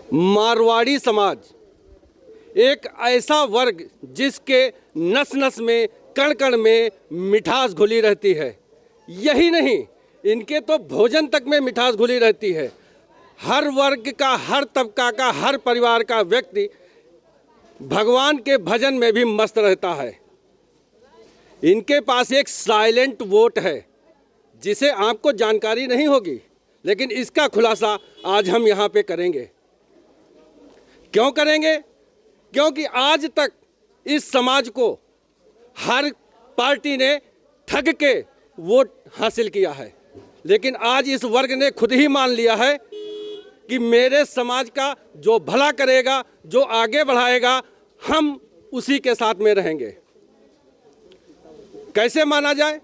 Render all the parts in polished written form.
मारवाड़ी समाज एक ऐसा वर्ग जिसके नस नस में कण कण में मिठास घुली रहती है। यही नहीं, इनके तो भोजन तक में मिठास घुली रहती है। हर वर्ग का, हर तबका का, हर परिवार का व्यक्ति भगवान के भजन में भी मस्त रहता है। इनके पास एक साइलेंट वोट है जिसे आपको जानकारी नहीं होगी, लेकिन इसका खुलासा आज हम यहाँ पे करेंगे। क्यों करेंगे? क्योंकि आज तक इस समाज को हर पार्टी ने ठग के वोट हासिल किया है, लेकिन आज इस वर्ग ने खुद ही मान लिया है कि मेरे समाज का जो भला करेगा, जो आगे बढ़ाएगा, हम उसी के साथ में रहेंगे। कैसे माना जाए,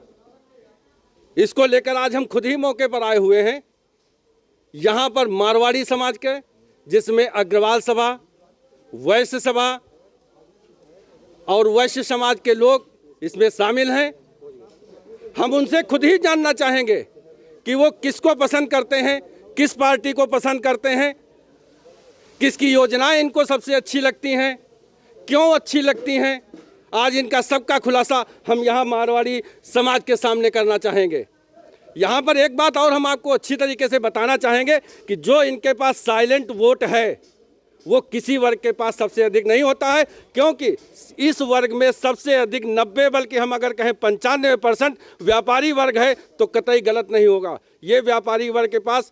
इसको लेकर आज हम खुद ही मौके पर आए हुए हैं। यहाँ पर मारवाड़ी समाज के, जिसमें अग्रवाल सभा, वैश्य सभा और वैश्य समाज के लोग इसमें शामिल हैं। हम उनसे खुद ही जानना चाहेंगे कि वो किसको पसंद करते हैं, किस पार्टी को पसंद करते हैं, किसकी योजनाएं इनको सबसे अच्छी लगती हैं, क्यों अच्छी लगती हैं। आज इनका सबका खुलासा हम यहाँ मारवाड़ी समाज के सामने करना चाहेंगे। यहाँ पर एक बात और हम आपको अच्छी तरीके से बताना चाहेंगे कि जो इनके पास साइलेंट वोट है वो किसी वर्ग के पास सबसे अधिक नहीं होता है, क्योंकि इस वर्ग में सबसे अधिक 90 बल्कि हम अगर कहें 95% व्यापारी वर्ग है तो कतई गलत नहीं होगा। ये व्यापारी वर्ग के पास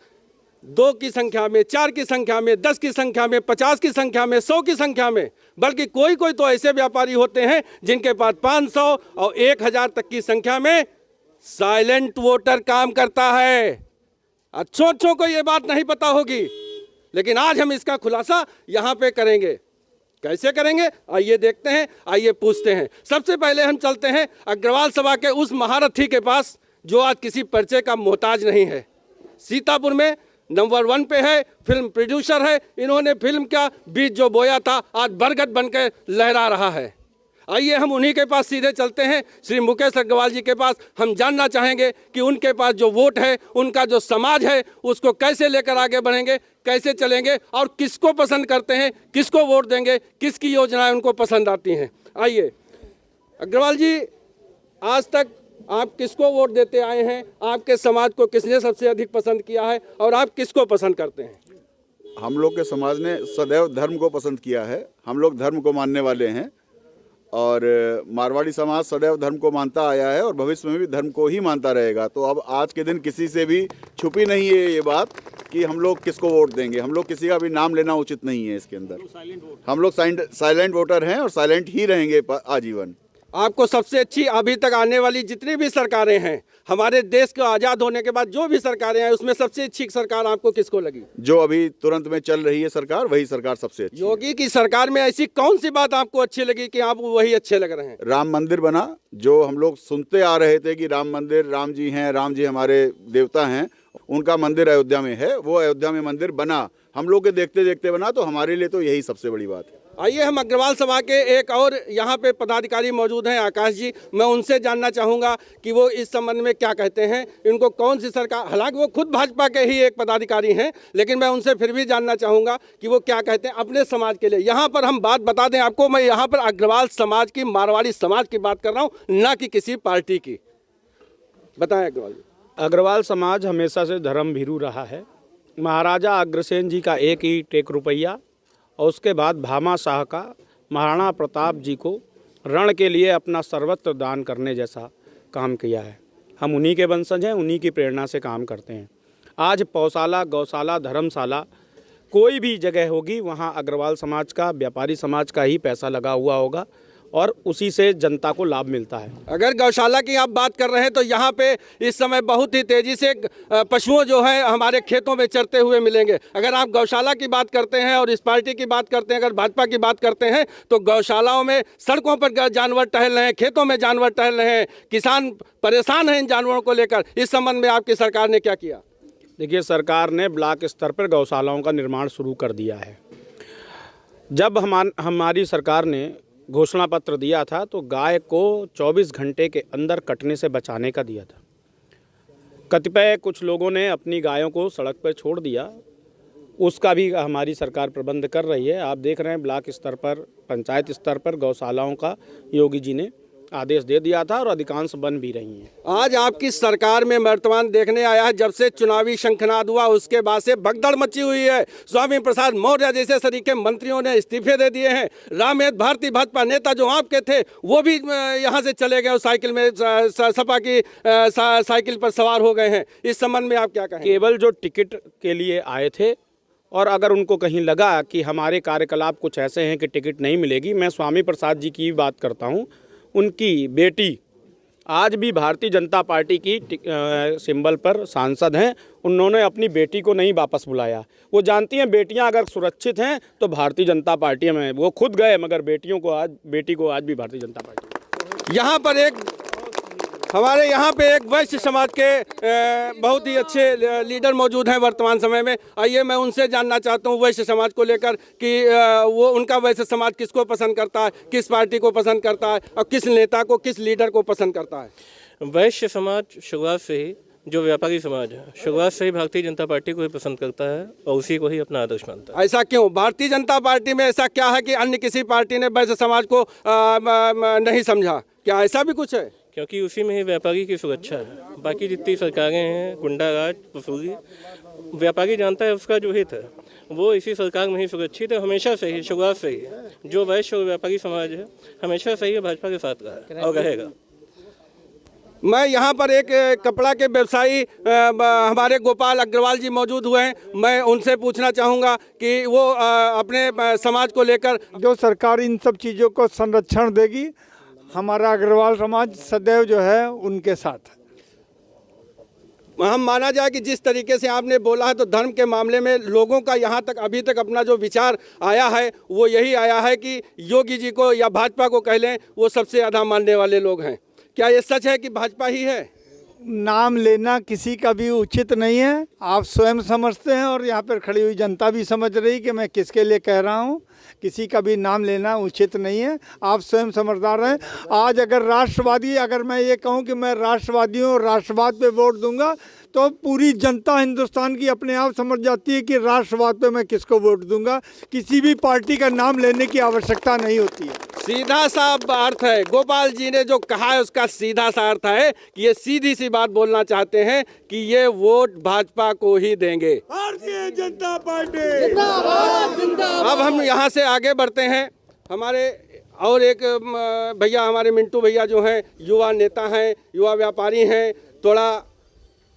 2 की संख्या में, 4 की संख्या में, 10 की संख्या में, 50 की संख्या में, 100 की संख्या में, बल्कि कोई कोई तो ऐसे व्यापारी होते हैं जिनके पास 500 और 1000 तक की संख्या में साइलेंट वोटर काम करता है। अच्छों को ये बात नहीं पता होगी, लेकिन आज हम इसका खुलासा यहाँ पे करेंगे। कैसे करेंगे, आइए देखते हैं, आइए पूछते हैं। सबसे पहले हम चलते हैं अग्रवाल सभा के उस महारथी के पास जो आज किसी परिचय का मोहताज नहीं है। सीतापुर में नंबर 1 पे है, फिल्म प्रोड्यूसर है। इन्होंने फिल्म का बीज जो बोया था आज बरगद बनकर लहरा रहा है। आइए हम उन्हीं के पास सीधे चलते हैं, श्री मुकेश अग्रवाल जी के पास। हम जानना चाहेंगे कि उनके पास जो वोट है, उनका जो समाज है, उसको कैसे लेकर आगे बढ़ेंगे, कैसे चलेंगे और किसको पसंद करते हैं, किसको वोट देंगे, किसकी योजनाएं उनको पसंद आती हैं। आइए अग्रवाल जी, आज तक आप किसको वोट देते आए हैं? आपके समाज को किसने सबसे अधिक पसंद किया है और आप किसको पसंद करते हैं? हम लोग के समाज ने सदैव धर्म को पसंद किया है। हम लोग धर्म को मानने वाले हैं और मारवाड़ी समाज सदैव धर्म को मानता आया है और भविष्य में भी धर्म को ही मानता रहेगा। तो अब आज के दिन किसी से भी छुपी नहीं है ये बात कि हम लोग किसको वोट देंगे। हम लोग किसी का भी नाम लेना उचित नहीं है इसके अंदर। हम लोग साइलेंट वोटर हैं और साइलेंट ही रहेंगे आजीवन। आपको सबसे अच्छी अभी तक आने वाली जितनी भी सरकारें हैं, हमारे देश को आज़ाद होने के बाद जो भी सरकारें हैं, उसमें सबसे अच्छी सरकार आपको किसको लगी? जो अभी तुरंत में चल रही है सरकार, वही सरकार सबसे अच्छी। योगी की सरकार में ऐसी कौन सी बात आपको अच्छी लगी कि आप वही अच्छे लग रहे हैं? राम मंदिर बना, जो हम लोग सुनते आ रहे थे कि राम मंदिर, राम जी हैं, राम जी हमारे देवता हैं, उनका मंदिर अयोध्या में है, वो अयोध्या में मंदिर बना, हम लोग के देखते देखते बना, तो हमारे लिए तो यही सबसे बड़ी बात है। आइए हम अग्रवाल सभा के एक और यहाँ पे पदाधिकारी मौजूद हैं, आकाश जी। मैं उनसे जानना चाहूँगा कि वो इस संबंध में क्या कहते हैं, इनको कौन सी सरकार, हालांकि वो खुद भाजपा के ही एक पदाधिकारी हैं, लेकिन मैं उनसे फिर भी जानना चाहूँगा कि वो क्या कहते हैं अपने समाज के लिए। यहाँ पर हम बात बता दें आपको, मैं यहाँ पर अग्रवाल समाज की, मारवाड़ी समाज की बात कर रहा हूँ, ना कि किसी पार्टी की। बताएं अग्रवाल जी। अग्रवाल समाज हमेशा से धर्म भीरू रहा है। महाराजा अग्रसेन जी का एक ही टेक रुपया और उसके बाद भामा शाह का महाराणा प्रताप जी को रण के लिए अपना सर्वत्र दान करने जैसा काम किया है। हम उन्हीं के वंशज हैं, उन्हीं की प्रेरणा से काम करते हैं। आज पौशाला, गौशाला, धर्मशाला कोई भी जगह होगी, वहाँ अग्रवाल समाज का, व्यापारी समाज का ही पैसा लगा हुआ होगा और उसी से जनता को लाभ मिलता है। अगर गौशाला की आप बात कर रहे हैं तो यहाँ पे इस समय बहुत ही तेज़ी से पशुओं जो है हमारे खेतों में चरते हुए मिलेंगे। अगर आप गौशाला की बात करते हैं और इस पार्टी की बात करते हैं, अगर भाजपा की बात करते हैं, तो गौशालाओं में सड़कों पर जानवर टहल रहे हैं, खेतों में जानवर टहल रहे हैं, किसान परेशान हैं इन जानवरों को लेकर। इस संबंध में आपकी सरकार ने क्या किया? देखिए, सरकार ने ब्लॉक स्तर पर गौशालाओं का निर्माण शुरू कर दिया है। जब हमारी सरकार ने घोषणा पत्र दिया था तो गाय को 24 घंटे के अंदर कटने से बचाने का दिया था। कतिपय कुछ लोगों ने अपनी गायों को सड़क पर छोड़ दिया उसका भी हमारी सरकार प्रबंध कर रही है। आप देख रहे हैं ब्लॉक स्तर पर, पंचायत स्तर पर गौशालाओं का योगी जी ने आदेश दे दिया था और अधिकांश बन भी रही हैं। आज आपकी सरकार में वर्तमान देखने आया है, जब से चुनावी शंखनाद हुआ उसके बाद से भगदड़ मची हुई है। स्वामी प्रसाद मौर्य जैसे सरीके मंत्रियों ने इस्तीफे दे दिए हैं। रामेद भारती भाजपा नेता जो आपके थे वो भी यहाँ से चले गए और साइकिल में सपा की साइकिल पर सवार हो गए हैं। इस संबंध में आप क्या कहें? केवल जो टिकट के लिए आए थे और अगर उनको कहीं लगा कि हमारे कार्यकलाप कुछ ऐसे हैं कि टिकट नहीं मिलेगी, मैं स्वामी प्रसाद जी की बात करता हूँ। उनकी बेटी आज भी भारतीय जनता पार्टी की सिंबल पर सांसद हैं। उन्होंने अपनी बेटी को नहीं वापस बुलाया। वो जानती हैं बेटियां अगर सुरक्षित हैं तो भारतीय जनता पार्टी में वो खुद गए, मगर बेटी को आज भी भारतीय जनता पार्टी। यहाँ पर हमारे यहाँ पे एक वैश्य समाज के बहुत ही अच्छे लीडर मौजूद हैं वर्तमान समय में। आइए मैं उनसे जानना चाहता हूँ वैश्य समाज को लेकर कि वो उनका वैश्य समाज किसको पसंद करता है, किस पार्टी को पसंद करता है और किस नेता को, किस लीडर को पसंद करता है। वैश्य समाज शुरुआत से ही, जो व्यापारी समाज है, शुरुआत से ही भारतीय जनता पार्टी को ही पसंद करता है और उसी को ही अपना आदर्श मानता है। ऐसा क्यों? भारतीय जनता पार्टी में ऐसा क्या है कि अन्य किसी पार्टी ने वैश्य समाज को नहीं समझा? क्या ऐसा भी कुछ है? क्योंकि उसी में ही व्यापारी की सुरक्षा है। बाकी जितनी सरकारें हैं, गुंडा राज, वसूली, व्यापारी जानता है उसका जो हित है वो इसी सरकार में ही सुरक्षित है। हमेशा से ही, शुरुआत से ही जो वैश्य और व्यापारी समाज है हमेशा से ही भाजपा के साथ रहा है और रहेगा। मैं यहाँ पर एक कपड़ा के व्यवसायी हमारे गोपाल अग्रवाल जी मौजूद हुए हैं। मैं उनसे पूछना चाहूँगा कि वो अपने समाज को लेकर, जो सरकार इन सब चीज़ों को संरक्षण देगी, हमारा अग्रवाल समाज सदैव जो है उनके साथ है। हम माना जाए कि जिस तरीके से आपने बोला है तो धर्म के मामले में लोगों का यहाँ तक अभी तक अपना जो विचार आया है वो यही आया है कि योगी जी को या भाजपा को कह लें वो सबसे ज़्यादा मानने वाले लोग हैं। क्या ये सच है कि भाजपा ही है? नाम लेना किसी का भी उचित नहीं है। आप स्वयं समझते हैं और यहाँ पर खड़ी हुई जनता भी समझ रही कि मैं किसके लिए कह रहा हूँ। किसी का भी नाम लेना उचित नहीं है। आप स्वयं समझदार हैं। आज अगर मैं ये कहूँ कि मैं राष्ट्रवादी हूँ, राष्ट्रवाद पे वोट दूंगा, तो पूरी जनता हिंदुस्तान की अपने आप समझ जाती है कि राष्ट्रवाद पे मैं किसको वोट दूंगा। किसी भी पार्टी का नाम लेने की आवश्यकता नहीं होती है। सीधा सा अर्थ है, गोपाल जी ने जो कहा है उसका सीधा सा अर्थ है कि ये सीधी सी बात बोलना चाहते हैं कि ये वोट भाजपा को ही देंगे। भारतीय जनता पार्टी अब हम यहाँ से आगे बढ़ते हैं। हमारे और एक भैया, हमारे मिंटू भैया जो हैं, युवा नेता हैं, युवा व्यापारी हैं, थोड़ा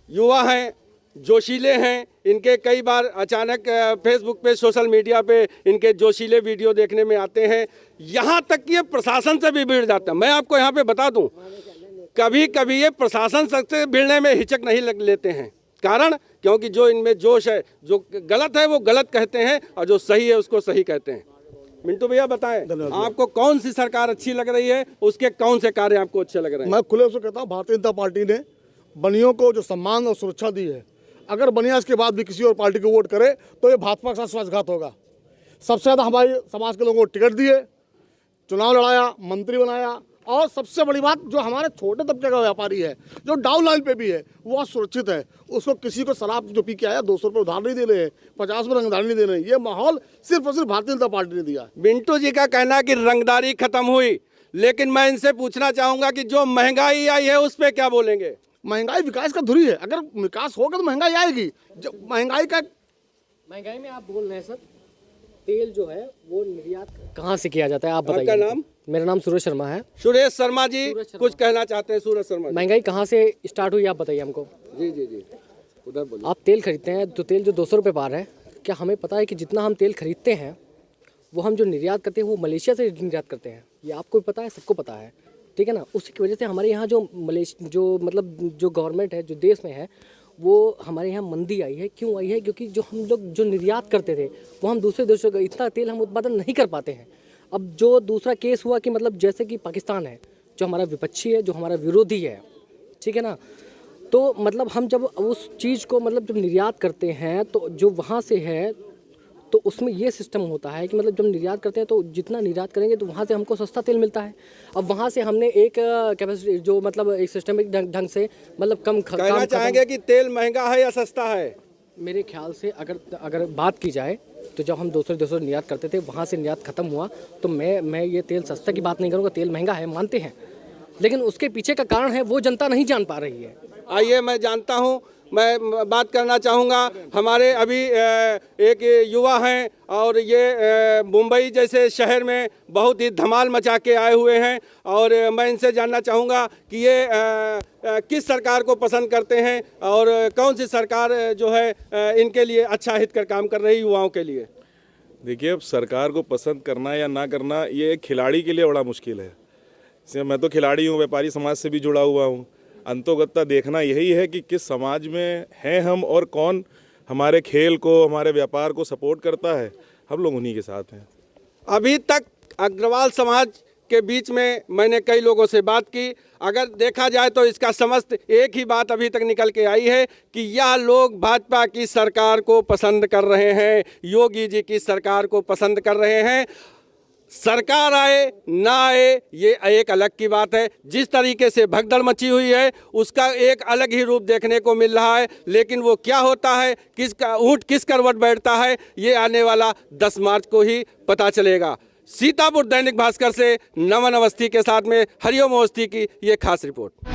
युवा हैं, जोशीले हैं। इनके कई बार अचानक फेसबुक पे, सोशल मीडिया पे इनके जोशीले वीडियो देखने में आते हैं। यहाँ तक कि ये प्रशासन से भी भिड़ जाता है। मैं आपको यहाँ पे बता दूं, कभी कभी ये प्रशासन से भिड़ने में हिचक नहीं लेते हैं। कारण क्योंकि जो इनमें जोश है, जो गलत है वो गलत कहते हैं और जो सही है उसको सही कहते हैं। मिंटू भैया बताएं, आपको कौन सी सरकार अच्छी लग रही है, उसके कौन से कार्य आपको अच्छे लग रहे हैं? मैं खुले से कहता हूँ, भारतीय जनता पार्टी ने बनियों को जो सम्मान और सुरक्षा दी है, अगर बनिया इसके बाद भी किसी और पार्टी को वोट करे तो ये भाजपा के साथ विश्वासघात होगा। सबसे ज़्यादा हमारे समाज के लोगों को टिकट दिए, चुनाव लड़ाया, मंत्री बनाया, और सबसे बड़ी बात जो हमारे छोटे तबके का व्यापारी है, जो डाउन लाइन पे भी है, वो आज सुरक्षित है। उसको किसी को शराब जो पी के आया 200 रुपये उधार नहीं दे रहे हैं, 50 में रंगदारी नहीं दे रहे हैं। ये माहौल सिर्फ और सिर्फ भारतीय जनता पार्टी ने दिया। मिंटू जी का कहना है कि रंगदारी खत्म हुई, लेकिन मैं इनसे पूछना चाहूंगा कि जो महंगाई आई है उस पर क्या बोलेंगे? महंगाई विकास का धुरी है। अगर विकास होगा तो महंगाई आएगी। जब महंगाई में आप बोल रहे हैं सर, तेल जो है वो निर्यात कहाँ से किया जाता है, आप बताइए। आपका नाम? मेरा नाम सुरेश शर्मा है। सुरेश शर्मा जी कुछ कहना चाहते हैं। सुरेश शर्मा जी, महंगाई कहाँ से स्टार्ट हुई आप बताइए हमको। जी जी जी, उधर बोलिए। आप तेल खरीदते हैं तो तेल जो 200 रुपये पार है, क्या हमें पता है कि जितना हम तेल खरीदते हैं वो हम जो निर्यात करते हैं वो मलेशिया से निर्यात करते हैं? ये आपको भी पता है, सबको पता है, ठीक है ना। उसी की वजह से हमारे यहाँ जो गवर्नमेंट है, जो देश में है, वो हमारे यहाँ मंदी आई है। क्यों आई है? क्योंकि जो हम लोग जो निर्यात करते थे वो हम दूसरे देशों का इतना तेल हम उत्पादन नहीं कर पाते हैं। अब जो दूसरा केस हुआ कि मतलब जैसे कि पाकिस्तान है, जो हमारा विपक्षी है, जो हमारा विरोधी है, ठीक है ना, तो मतलब हम जब उस चीज़ को मतलब जब निर्यात करते हैं तो जो वहाँ से है तो उसमें ये सिस्टम होता है कि मतलब जब निर्यात करते हैं तो जितना निर्यात करेंगे तो वहाँ से हमको सस्ता तेल मिलता है। अब वहाँ से हमने एक कैपेसिटी जो मतलब एक सिस्टमिक ढंग से मतलब कहना चाहेंगे कि तेल महंगा है या सस्ता है? मेरे ख्याल से अगर बात की जाए तो जब हम 200 निर्यात करते थे, वहाँ से निर्यात खत्म हुआ, तो मैं ये तेल सस्ता की बात नहीं करूँगा, तेल महंगा है मानते हैं, लेकिन उसके पीछे का कारण है वो जनता नहीं जान पा रही है। आइए मैं जानता हूँ, मैं बात करना चाहूँगा। हमारे अभी एक युवा हैं और ये मुंबई जैसे शहर में बहुत ही धमाल मचा के आए हुए हैं, और मैं इनसे जानना चाहूँगा कि ये किस सरकार को पसंद करते हैं और कौन सी सरकार जो है इनके लिए अच्छा हित कर काम कर रही युवाओं के लिए। देखिए, अब सरकार को पसंद करना या ना करना ये एक खिलाड़ी के लिए बड़ा मुश्किल है। इसलिए मैं तो खिलाड़ी हूँ, व्यापारी समाज से भी जुड़ा हुआ हूँ। अंतोगत्ता देखना यही है कि किस समाज में हैं हम और कौन हमारे खेल को, हमारे व्यापार को सपोर्ट करता है, हम लोग उन्हीं के साथ हैं। अभी तक अग्रवाल समाज के बीच में मैंने कई लोगों से बात की। अगर देखा जाए तो इसका समस्त एक ही बात अभी तक निकल के आई है कि यह लोग भाजपा की सरकार को पसंद कर रहे हैं, योगी जी की सरकार को पसंद कर रहे हैं। सरकार आए ना आए ये एक अलग की बात है। जिस तरीके से भगदड़ मची हुई है उसका एक अलग ही रूप देखने को मिल रहा है, लेकिन वो क्या होता है, किसका ऊँट किस करवट बैठता है, ये आने वाला 10 मार्च को ही पता चलेगा। सीतापुर दैनिक भास्कर से नमन अवस्थी के साथ में हरिओम अवस्थी की ये खास रिपोर्ट।